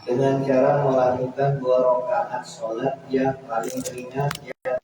dengan cara melakukan 2 rakaat sholat yang paling ringan yang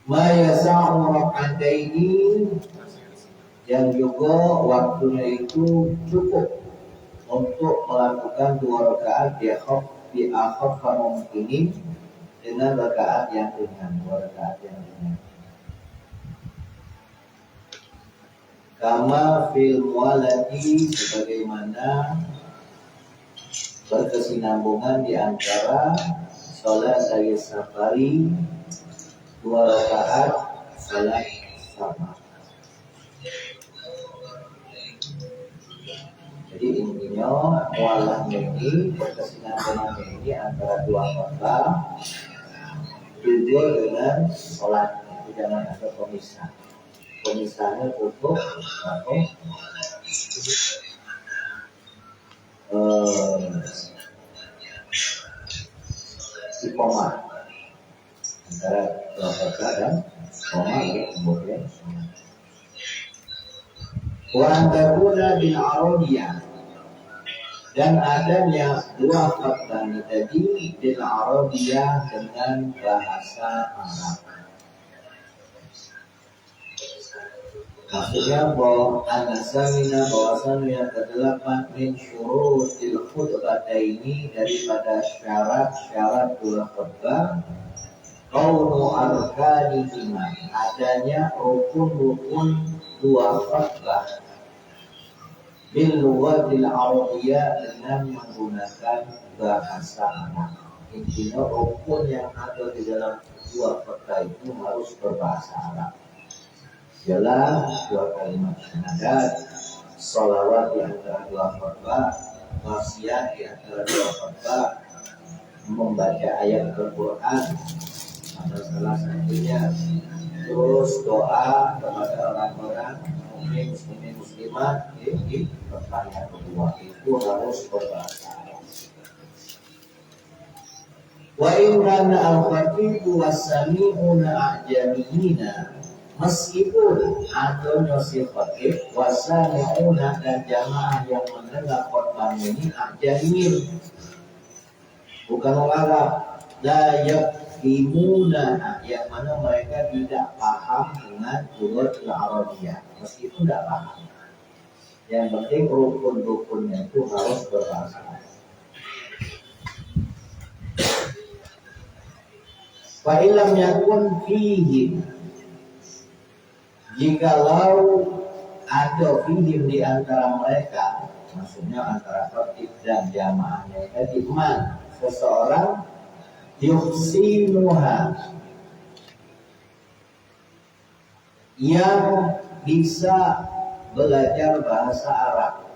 mayasa'u raka'ataini yang juga waktunya itu cukup untuk melakukan 2 rakaat di akhir mungkin dengan rakaat yang ringan, 2 rakaat yang ringan. Kama fil mualati sebagaimana berkesinambungan di antara sholat dari safari 2 rakaat salat sama. Jadi intinya mualah ini berkesinambungan ini antara 2 rakaat juga dengan sholat, itu jangan ada pemisah. Pemisahnya cukup apa? Iqomah antara dua khotbah dan koma ya kemudian wa antakuna bil arabiyah, dan adanya dua khotbah ini tadi bil arabiyah dengan bahasa Arab. Maksudnya bahwa anasamina bahwasan yang kedelapan min syurutil khutbataini, daripada syarat-syarat dua khutbah, kaunu arkanihima, adanya rukun-rukun dua khutbah bil lughatil arabiyyah, dengan menggunakan bahasa Arab. Intinya rukun yang ada di dalam dua khutbah itu harus berbahasa Arab. Jelas dua kalimat syahadat, sholawat di antara dua khutbah, wasiat di antara dua khutbah, membaca ayat Al-Quran atau salah satunya, terus doa kepada orang-orang mukmin muslimin muslimat di pertanyaan kedua itu harus berbahasa Arab. Wa in kana al-khatibu was-sami'una a'jamiyina, meskipun adanya si khatib wasami'una dan jamaah yang mendengar khutbah ini a'jamiyin, bukan orang Arab, la yaqimuna, yang mana mereka tidak paham dengan lughatul Arabiyah, meskipun tidak paham. Yang penting rukun-rukunnya itu harus berbahasa Arab. Fa illam yakun fihi, jikalau ada fihim di antara mereka, maksudnya antara khatib dan jamaahnya tadi, man seseorang yuhsinuha, yang bisa belajar bahasa Arab,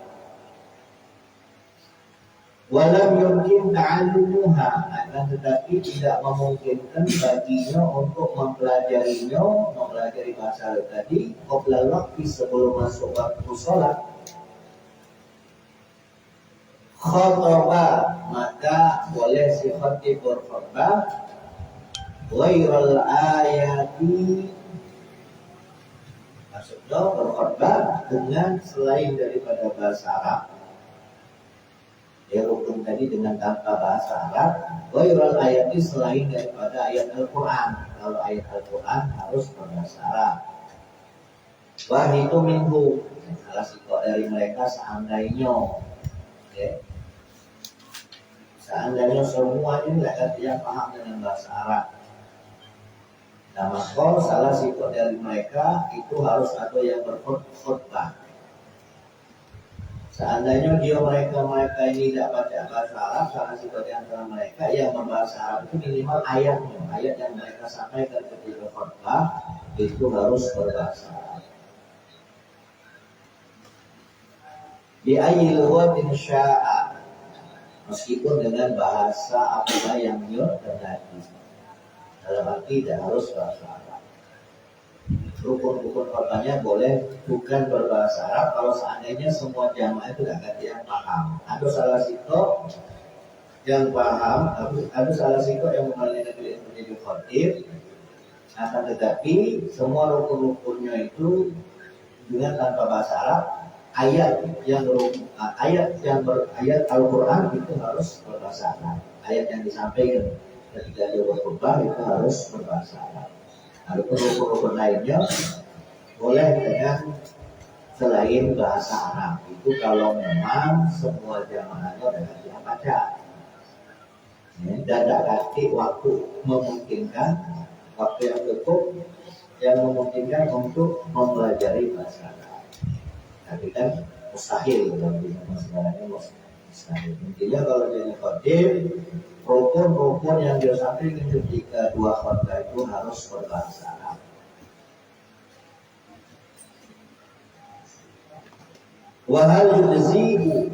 walam yumkin ta'allumuha, akan tetapi tidak memungkinkan baginya untuk mempelajari bahasa Arab tadi qabla waqti, sebelum masuk waktu sholat. Khotbah, maka boleh si khatib berkhotbah ghairal ayati, maksudnya berkhotbah dengan selain daripada bahasa Arab. Ya, rukun tadi dengan tanpa bahasa Arab, ghairal ayati, selain daripada ayat Al-Quran. Kalau ayat Al-Quran harus berbahasa Arab. Wah itu minggu, salah sikok dari mereka seandainya, okay, seandainya semuanya tidak ada yang paham dengan bahasa Arab, nah maka salah sikok dari mereka itu harus ada yang berkhutbah. Seandainya mereka ini tidak baca bahasa Arab, salah satu di antara mereka yang berbahasa Arab itu minimal ayatnya, ayat yang mereka sampaikan ketika khutbah itu harus berbahasa Arab. Bi ayyi lughatin syaa, meskipun dengan bahasa apa yang dia terjadi, dalam arti tidak harus bahasa Arab. Rukun-rukun khutbahnya boleh bukan berbahasa Arab kalau seandainya semua jamaah itu tidak ada yang paham. Ada salah satu yang paham, ada salah satu yang mengalami negeri menjadi khatib, akan tetapi semua rukun-rukunnya itu dengan tanpa bahasa Arab. Ayat Al-Quran itu harus berbahasa Arab. Ayat yang disampaikan ketika dia berkhutbah itu harus berbahasa Arab. Adapun rukun-rukun lainnya boleh dengan selain bahasa Arab. Itu kalau memang semua jamaahnya dengan yang baca, dan tidak kasih waktu memungkinkan, waktu yang cukup yang memungkinkan untuk mempelajari bahasa Arab. Tapi kan mustahil dalam dunia sekarang ini, mustahil. Intinya kalau jadi khatib, rukun-rukun yang dia sampaikan ketika dua khutbah itu harus berbahasa Arab. Wahal yujzibu,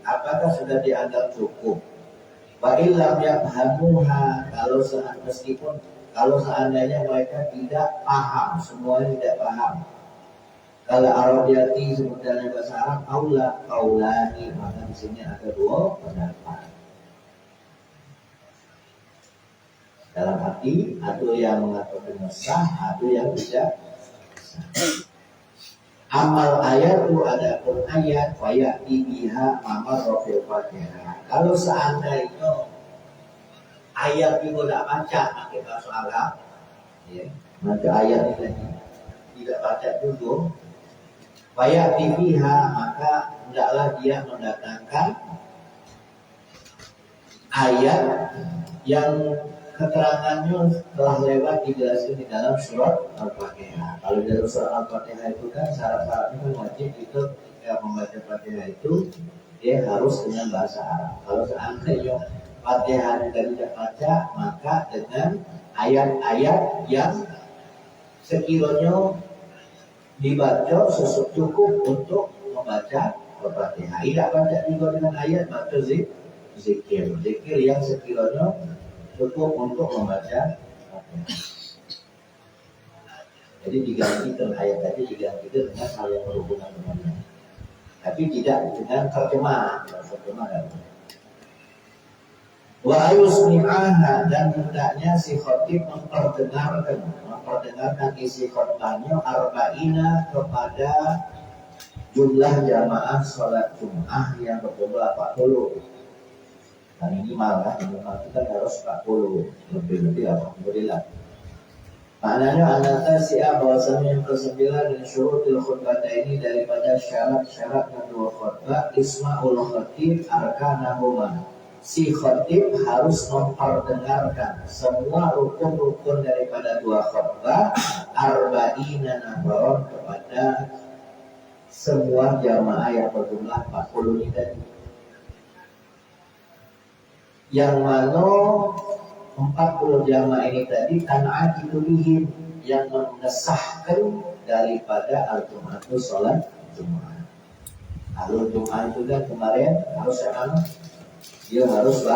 apakah sudah dianggap cukup? Wa illam yafhamuha, kalau seandainya mereka tidak paham, semuanya tidak paham. Kalau Arabiyati sebenarnya bahasa Arab, aula kaulani, maka di sini ada dua pendapat. Dalam arti ada yang mengatakan sah, ada yang tidak sah. Amal ayat itu ada pun ayat wayat biha amar rofil fatihah. Kalau seandainya ayat itu tidak baca pakai bahasa Arab, ya, maka ayat ini tidak baca dulu, wayat biha maka hendaklah dia mendatangkan ayat yang keterangannya telah lewat dijelaskan di dalam surat Al-Fatihah. Kalau dalam surat Al-Fatihah itu kan syarat-syaratnya kan wajib itu ketika membaca Fatihah itu dia harus dengan bahasa Arab. Kalau seandainya Fatihah tidak baca, maka dengan ayat-ayat yang sekiranya dibaca cukup untuk membaca Al-Fatihah. Tidak baca juga dengan ayat, baca zikir yang sekiranya cukup untuk membaca Fatihah. Jadi digantikan ayat tadi digantikan dengan hal yang berhubungan dengannya, tapi tidak dengan terjemahan. Wa ayusmi'aha, dan hendaknya si khatib memperdengarkan isi khutbahnya arba'ina kepada jumlah jamaah sholat Jum'ah yang berjumlah 40. Dan minimal kita harus 40, lebih alhamdulillah. Maknanya anata si'a bahwasanya yang ke-9 dan syurutil khutbah ini daripada syarat-syarat kedua khutbah isma'ul khatib arkanahuma. Si khatib harus memperdengarkan semua rukun-rukun daripada dua khutbah arba'ina nabaron kepada semua jamaah yang berjumlah 40 ini tadi. Yang mana 40 jamaah ini tadi tanah itu bihim yang mengesahkan daripada al-jum'atu sholat Jum'ah. Al-Jum'ah itu kan kemarin harus yang dia harus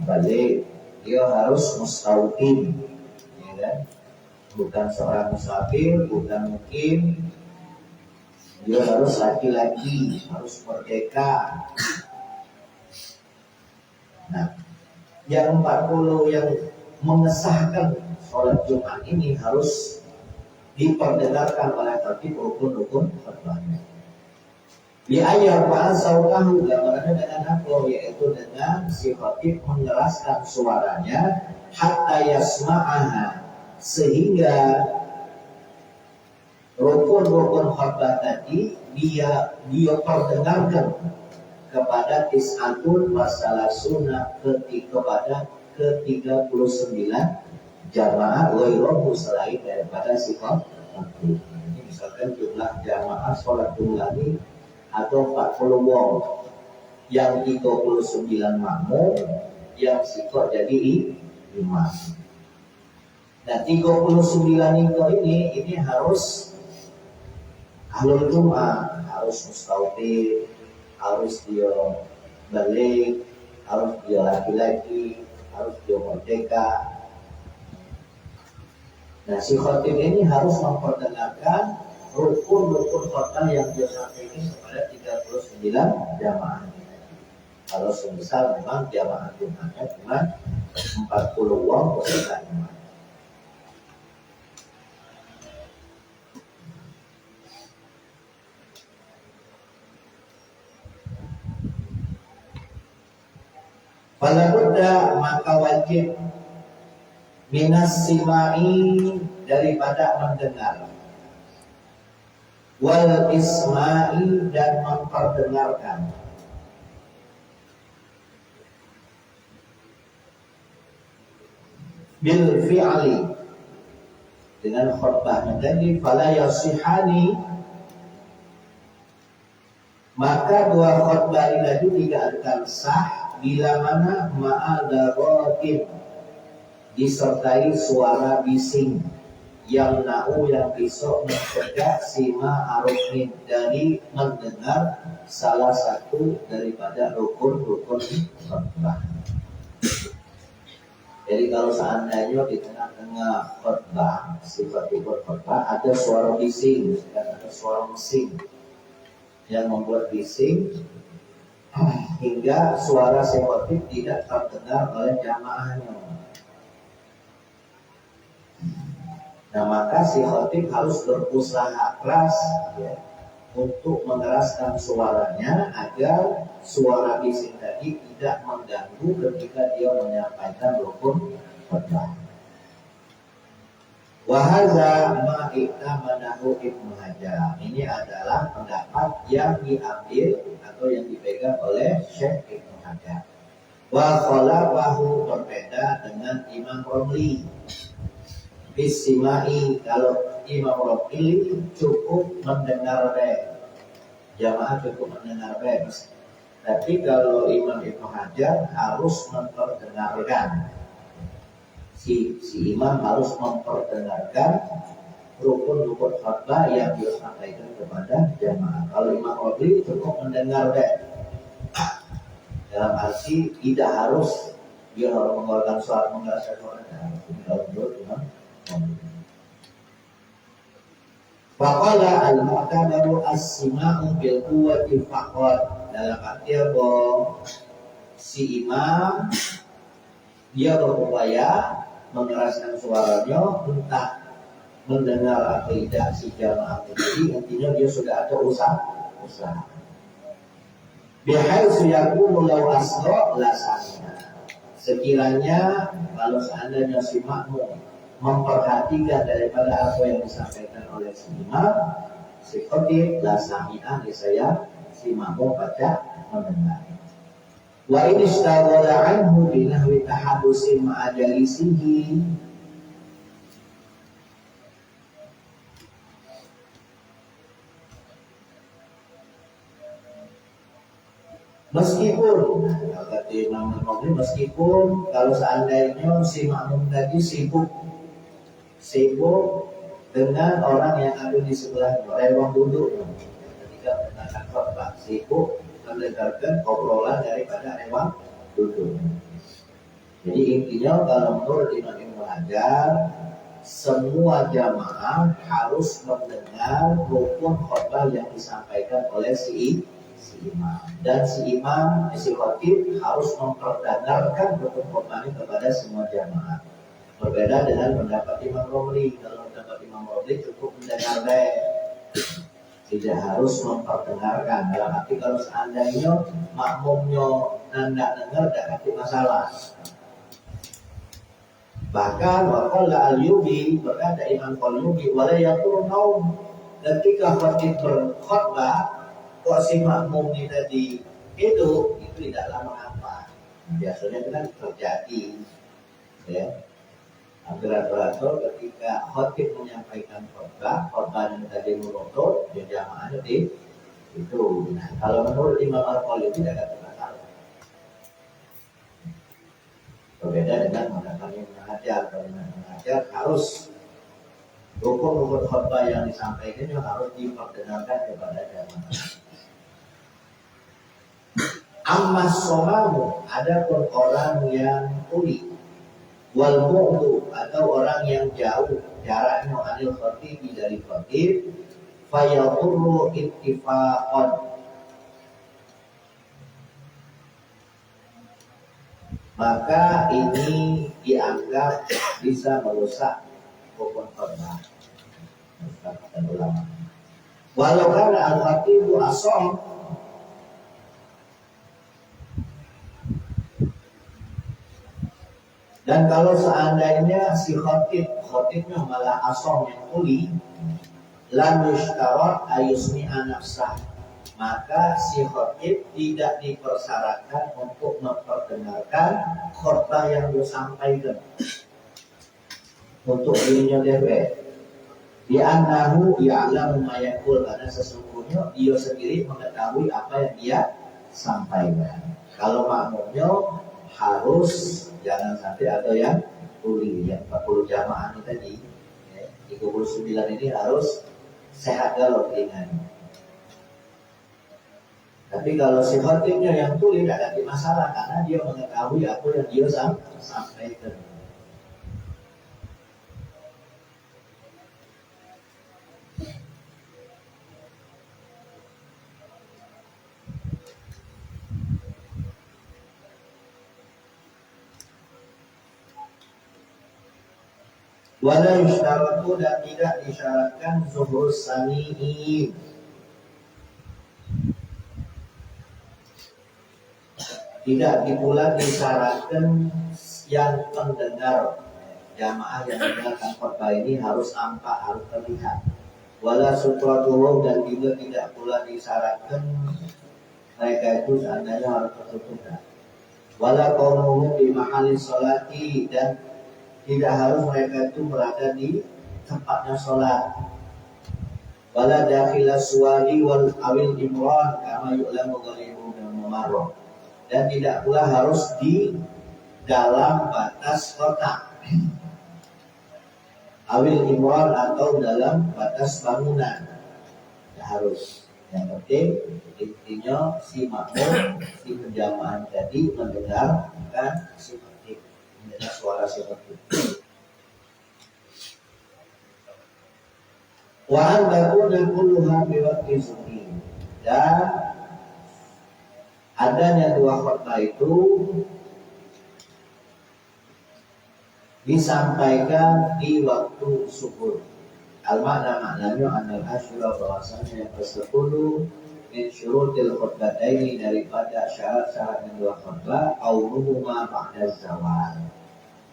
balik, dia harus mustautin, ya kan? Bukan seorang musafir, bukan mungkin dia harus laki-laki, harus merdeka. Nah, yang 40 yang mengesahkan sholat Jumat ini harus diperdengarkan oleh khatib rukun-rukun khutbahnya. Di ayat fa'asautahu gambarannya dengan apa? Yaitu dengan si khatib mengeraskan suaranya hatta yasma'aha, sehingga rukun-rukun khutbah tadi dia perdengarkan kepada tis'atun wasalasuna kepada ke-39 jamaah wairohu selain daripada si khatib. Ini misalkan jumlah jamaah sholat Jumat ini atau 40 wong, yang 39 makmum, yang sikot jadi imam. Nah 39 itu ini harus ahlul Jum'ah, harus mustautin, harus dia balik, harus dia laki-laki, harus dia merdeka. Nah si khatib ini harus memperdengarkan rukun-rukun khutbah yang dia sampaikan kepada 39 jamaah. Kalau semisal memang jamaah Jumatnya cuma 40 wong peserta imam. Falabudda maka wajib minas simai daripada mendengar, wal isma'i dan memperdengarkan, bil fi'li dengan khutbahnya tadi fala yasihani, maka dua khutbah ini tidak akan sah bila mana ma'adaratin disertai suara bising yang yang besok mencegah sima arufin dari mendengar salah satu daripada rukun-rukun khutbah. Jadi kalau seandainya di tengah-tengah khutbah, sifat khutbah ada suara bising dan ada suara mesin yang membuat bising hingga suara si khatib tidak terdengar oleh jamaahnya, Nah maka si khotib harus berusaha keras ya, untuk mengeraskan suaranya agar suara bising tadi tidak mengganggu ketika dia menyampaikan rukun khutbah. Wahaza ma'iktamanahu Ibnu Hajar. Ini adalah pendapat yang diambil atau yang dipegang oleh Syekh Ibnu Hajar. Wa khalafahu, berbeda dengan Imam Romli. Bisimai, kalau Imam Romli cukup mendengar jamaah cukup mendengar tapi kalau Imam Ibnu Hajar harus memperdengarkan. Si imam harus memperdengarkan rukun-rukun khutbah yang disampaikan kepada jamaah. Kalau Imam Romli cukup mendengar dalam arti tidak harus dia harus mengeluarkan suara, mengeraskan suara. Kalau menurut Imam Romli. Faqala al-mu'tabaru as-sima'u bil quwwati faqat. Dalam arti apa? Si imam dia berupaya mengeraskan suaranya, entah mendengar atau tidak si jamaah tadi, intinya dia sudah ada usaha. Bihaitsu yakunu law asra la sami'a. Sekiranya kalau seandainya si makmum memperhatikan daripada apa yang disampaikan oleh si imam, si khatib la sami'a, saya si makmum pada mendengar. Wa in istaghala anhu bi nahwi tahaddusin ma'a jalisihi. Meskipun kata Imam Nawawi, meskipun kalau seandainya si makmum tadi sibuk dengan orang yang ada di sebelahnya, orang duduk ketika mendengarkan khutbah, sibuk mendengarkan obrolan daripada orang duduk. Jadi intinya kalau menurut Imam Ibnu Hajar, semua jamaah harus mendengar rukun khutbah yang disampaikan oleh si imam, dan si khatib harus memperdengarkan rukun khutbah ini kepada semua jamaah. Berbeda dengan pendapat Imam Romli. Kalau pendapat Imam Romli cukup mendengar tidak harus memperdengarkan. Dalam arti kalau seandainya makmumnya tidak dengar, tidak ada masalah. Bahkan waqala al-Yubi, berkata Imam al-Yubi, wala yakunu naum, ketika khatib berkhutbah kok si makmum ini tadi itu tidaklah mengapa. Biasanya kan terjadi ya. Agar-agar ketika khatib menyampaikan khutbah yang tadi menuntut, ya jamaahnya di itu. Nah, kalau menurut Imam Al-Qali tidak ada masalah. Berbeda dengan mengatakan yang mengajar. Kalau mengajar harus rukun khutbah yang disampaikan yang harus diperdengarkan kepada jamaah. Amma somamu, adapun orang yang tuli, wal mu'du, atau orang yang jauh jaraknya anil khatib dari khatib, fayadurru ittifaqan, maka ini dianggap bisa merusak rukun khutbah. Kata ulama. Walau kana al-khatibu asham, dan kalau seandainya si khatibnya malah asom yang tuli, lam yushtarat ayusmi'a nafsah, maka si khatib tidak dipersyaratkan untuk memperdengarkan khutbah yang disampaikan untuk dirinya dewe. Li'annahu ya'lamu ma yaqul, karena sesungguhnya dia sendiri mengetahui apa yang dia sampaikan. Kalau makmumnya harus jangan sampai ada yang tuli, yang 40 jamaah ini tadi ya, 39 ini harus sehat kalau telinganya. Tapi kalau si khatibnya yang tuli tidak ada masalah, karena dia mengetahui apa yang dia sampaikan. Wala yushtaratu dan tidak disyaratkan zuhur sami'in. Tidak pula disyaratkan yang pendengar jamaah yang mendengarkan khutbah ini harus nampak, harus terlihat. Wala sutratuhum dan juga tidak pula disyaratkan mereka itu seandainya harus tertutup. Wala qawmuhum di mahali sholati dan tidak harus mereka itu berada di tempatnya sholat. Wala dakhila suwadi wal awil imran kama yu'lamu ghalibu dan memarroh. Dan tidak pula harus di dalam batas kota awil imran atau dalam batas bangunan. Tidak harus. Yang penting intinya si makmum, si penjamaah tadi mendengarkan si khatib, mendengar suara si khatib. Wa an takuna kulluha bi waqti zuhri. Dan adanya dua khutbah itu disampaikan di waktu subuh. Maknanya anal asyura bahwasanya yang ke-10 min syurutil khutbataini daripada syarat-syarat yang dua khutbah auluhuma ba'da zawal.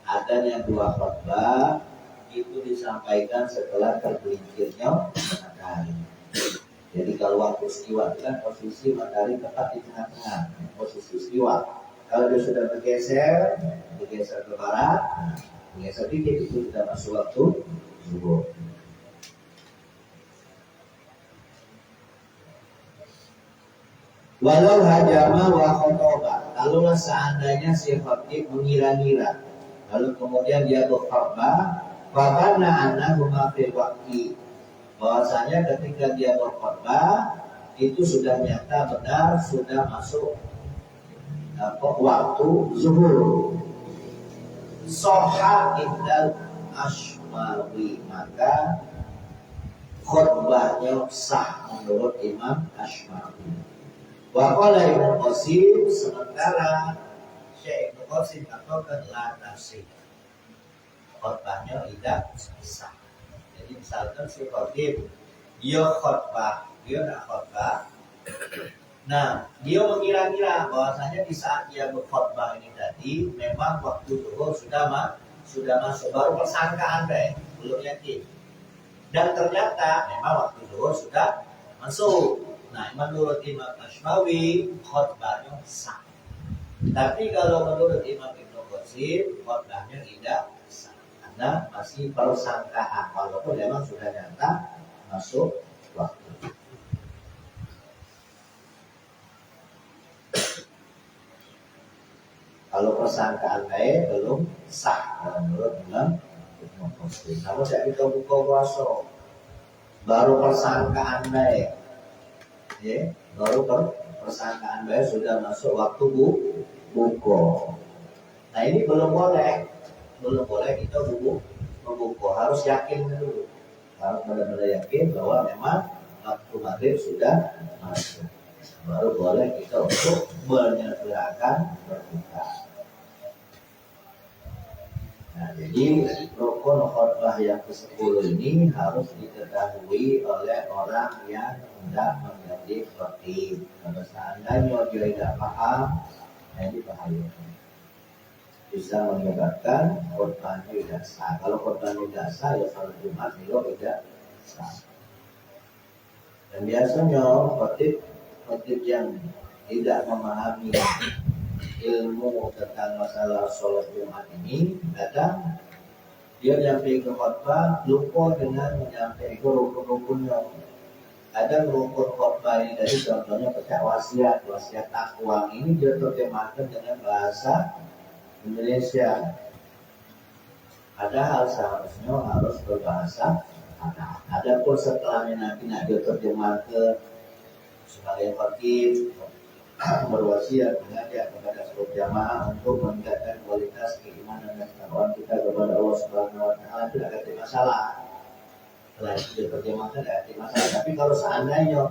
Adanya dua khutbah itu disampaikan setelah tergelincirnya matahari. Jadi kalau waktu istiwa itu kan posisi matahari tepat di tengah-tengah, posisi istiwa. Kalau dia sudah bergeser ke barat, bergeser dikit itu sudah masuk waktu subuh. Walau hajama wa khotoba, kalaulah seandainya si khatib mengira-ngira, lalu kemudian dia berkhutbah, fabana annahuma fil waqti, bahwasanya ketika dia berkhutbah itu sudah nyata benar sudah masuk waktu zuhur. Soha indal Ashmawi, maka khutbahnya sah menurut Imam Ashmawi. Wa qala Ibnu Qasim, sementara Syekh Ibnu Qasim katakan la tasih, khutbahnya tidak sah. Jadi misalkan si khatib dia khutbah, dia nak khutbah. Nah, dia mengira-ngira bahwasanya di saat dia berkhutbah ini tadi memang waktu zuhur sudah masuk, baru persangkaan deh, belum yakin. Dan ternyata memang waktu zuhur sudah masuk. Nah, menurut Imam Ashmawi khutbahnya sah. Tapi kalau menurut Imam Ibnu Qasim khutbahnya tidak sah karena masih persangkaan walaupun memang sudah nyata masuk waktu. Kalau persangkaan baik belum sah menurut Imam Ibnu Qasim. Namun saya kita buka puasa baru persangkaan baik. Ya, baru persangkaan baik sudah masuk waktu buka. Nah ini belum boleh kita membuka, harus yakin dulu, harus benar-benar yakin bahwa memang waktu maghrib sudah masuk, baru boleh kita untuk menyegerakan berbuka. Nah, jadi rukun khutbah yang ke-10 ini harus diketahui oleh orang yang hendak menjadi khatib. Kalau seandainya dia tidak paham, ini bahaya. Bisa menyebabkan khutbahnya tidak sah. Kalau khutbahnya tidak sah, ya salat Jumat itu tidak sah. Dan biasanya khatib yang tidak memahami ilmu tentang masalah sholat Jumat ini, kadang dia nyampe ke khutbah lupa dengan menyampaikan rukun-rukunnya. Ada rukun khutbah ini dari contohnya baca wasiat takwa ini dia terjemahkan dengan bahasa Indonesia. Padahal seharusnya harus berbahasa Arab. Adapun setelahnya nanti dia terjemahkan sebagai khatib berwasiat mengajak kepada seluruh jamaah untuk meningkatkan kualitas keimanan dan ketakwaan kita kepada Allah Subhanahu wa taala, tidak ada masalah. Setelah itu diterjemahkan tidak ada masalah. Tapi kalau seandainya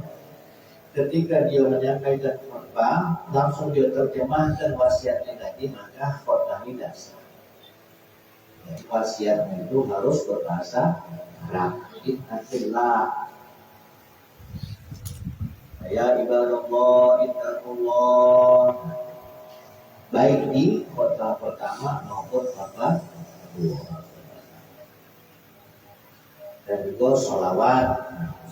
ketika dia menyampaikan khutbah langsung dia terjemahkan wasiatnya tadi, maka khutbah tidak sah. Wasiatnya itu harus berbahasa Arab. Ittaqillah. Ya ibadallah, ittaqullah. Baik di khutbah pertama maupun khutbah kedua. Dan juga sholawat.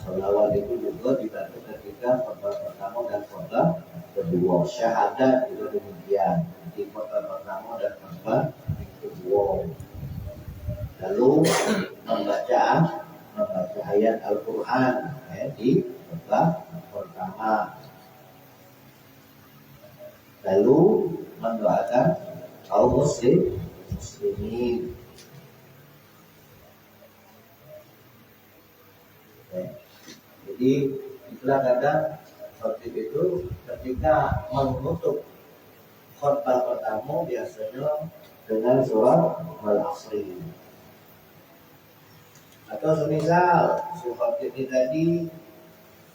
Sholawat itu juga dibantu ketika khutbah pertama dan khutbah kedua. Syahadat juga demikian di khutbah pertama dan khutbah kedua. Lalu membaca ayat Al-Quran di khutbah pertama. Lalu mendoakan kaum muslimin. Jadi itulah kadang khotib itu ketika menutup khutbah pertama biasanya dengan surat Al-Asri. Atau semisal khotib ini tadi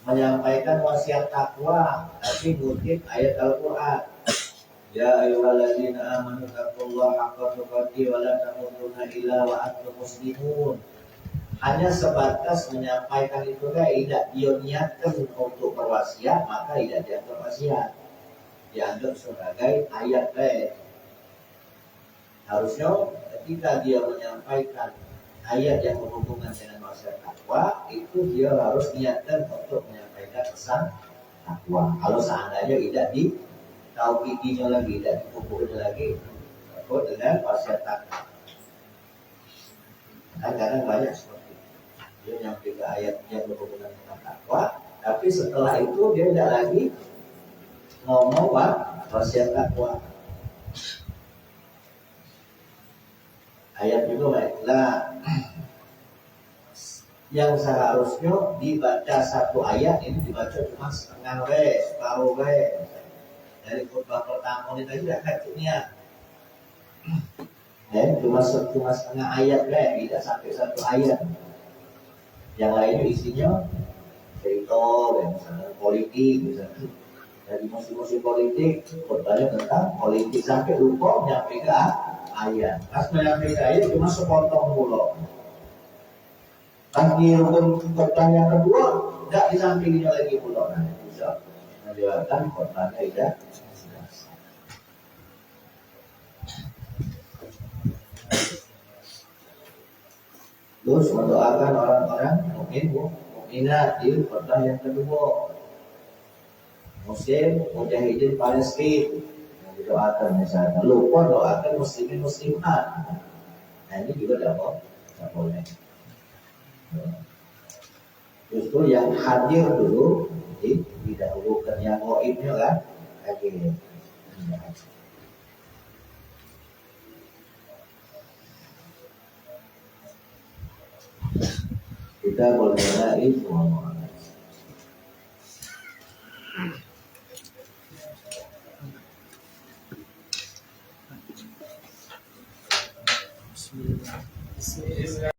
menyampaikan wasiat takwa tapi ngutip ayat Al-Quran. Ya ayyuhalladzina amanu taqullaha haqqa tuqatih wa la tamutunna illa wa antum muslimun. Hanya sebatas menyampaikan itu tidak dia niatkan untuk berwasiat, maka tidak dianggap wasiat, dianggap sebagai ayat. Harusnya ketika dia menyampaikan ayat yang berhubungan dengan wasiat takwa, itu dia harus niatkan untuk menyampaikan pesan takwa. Kalau seandainya tidak di tauqidinya lagi, tidak dikumpulnya lagi dengan wasiat takwa. Kadang banyak seperti itu. Dia menyampaikan ayat yang berhubungan dengan takwa, tapi setelah itu dia tidak lagi ngomong wasiat takwa. Ayat juga baiklah. Yang seharusnya dibaca satu ayat ini dibaca cuma setengah separuh dari khutbah pertama ini tadi tidak kacuknya. Cuma setengah ayat tidak sampai satu ayat. Yang lainnya isinya cerita, misalnya politik, misalnya dari musim-musim politik, khutbahnya tentang politik sampai lupa nyampe ke ayat. Pas nyampe ke ayat cuma sepotong pulau. Pas di rukun khutbah yang kedua, tidak disampingnya lagi pulau. Nah, bisa menjelaskan khutbahnya tidak. Terus mendoakan orang-orang mukminat di khutbah yang kedua. Muslim, mujahidin Palestina yang didoakan misalnya. Lupa doakan muslimin muslimat. Nah ini juga tidak boleh. Justru yang hadir dulu didahulukan, yang goibnya kan lagi. Kita boleh lari semua. Bismillah.